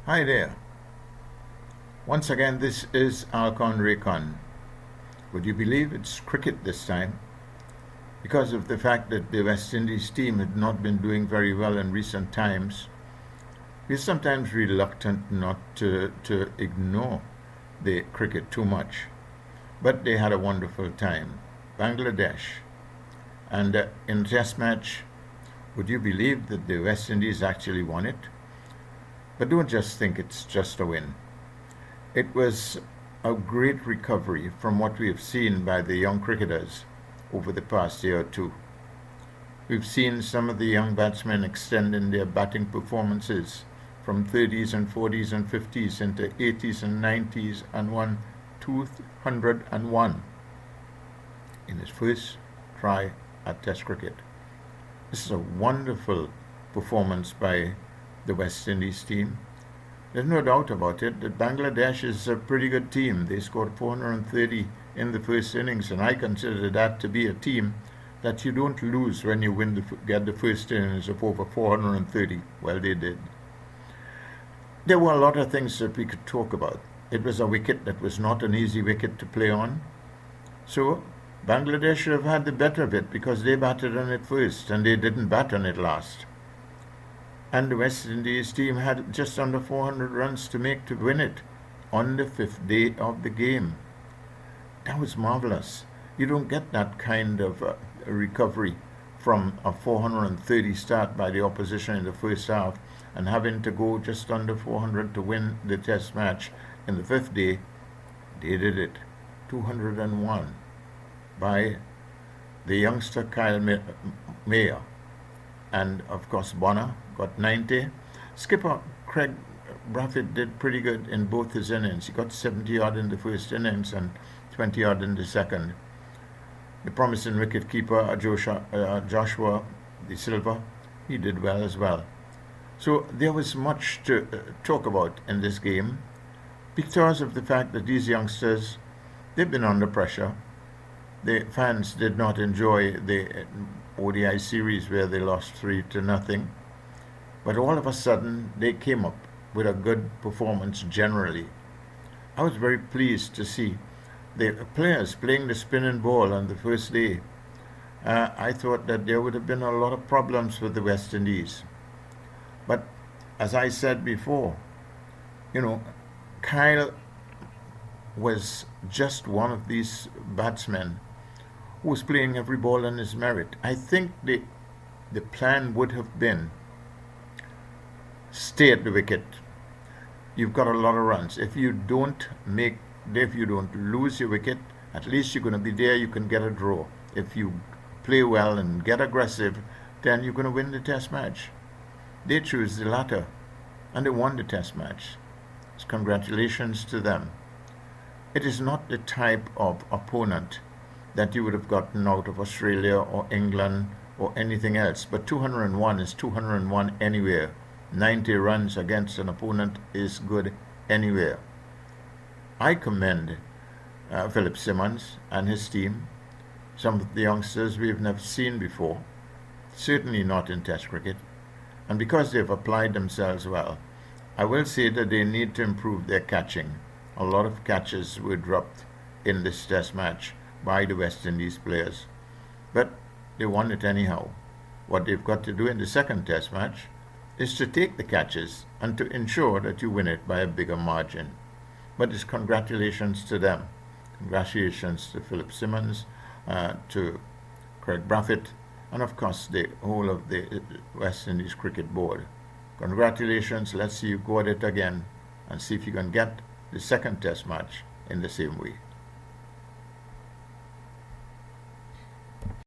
Hi there. Once again, this is Alcon Raycon. Would you believe it's cricket this time? Because of the fact that the West Indies team had not been doing very well in recent times, we're sometimes reluctant not to ignore the cricket too much. But they had a wonderful time. Bangladesh. And in a test match, would you believe that the West Indies actually won it? But don't just think it's just a win. It was a great recovery from what we have seen by the young cricketers over the past year or two. We've seen some of the young batsmen extending their batting performances from 30s and 40s and 50s into 80s and 90s and won 201 in his first try at Test cricket. This is a wonderful performance by the West Indies team. There's no doubt about it that Bangladesh is a pretty good team. They scored 430 in the first innings, and I consider that to be a team that you don't lose when you get the first innings of over 430. Well, they did. There were a lot of things that we could talk about. It was a wicket that was not an easy wicket to play on. So Bangladesh should have had the better of it because they batted on it first and they didn't bat on it last. And the West Indies team had just under 400 runs to make to win it on the fifth day of the game. That was marvelous. You don't get that kind of recovery from a 430 start by the opposition in the first half and having to go just under 400 to win the test match in the fifth day. They did it. 201 by the youngster Kyle Mayer. And of course Bonner got 90. Skipper Craig Brathwaite did pretty good in both his innings. He got 70 odd in the first innings and 20 odd in the second. The promising wicketkeeper Joshua De Silva, he did well as well. So there was much to talk about in this game because of the fact that these youngsters, they've been under pressure. The fans did not enjoy the ODI series where they lost 3-0. But all of a sudden, they came up with a good performance generally. I was very pleased to see the players playing the spinning ball on the first day. I thought that there would have been a lot of problems with the West Indies. But as I said before, Kyle was just one of these batsmen who was playing every ball on his merit. I think the plan would have been stay at the wicket. You've got a lot of runs. If you don't lose your wicket, at least you're going to be there. You can get a draw. If you play well and get aggressive, then you're going to win the test match. They chose the latter, and they won the test match. So congratulations to them. It is not the type of opponent that you would have gotten out of Australia or England or anything else. But 201 is 201 anywhere. 90 runs against an opponent is good anywhere. I commend Philip Simmons and his team, some of the youngsters we've never seen before, certainly not in Test cricket. And because they've applied themselves well, I will say that they need to improve their catching. A lot of catches were dropped in this Test match by the West Indies players. But they won it anyhow. What they've got to do in the second Test match is to take the catches and to ensure that you win it by a bigger margin. But it's congratulations to them. Congratulations to Philip Simmons, to Craig Brathwaite, and of course the whole of the West Indies Cricket Board. Congratulations. Let's see you go at it again and see if you can get the second Test match in the same way.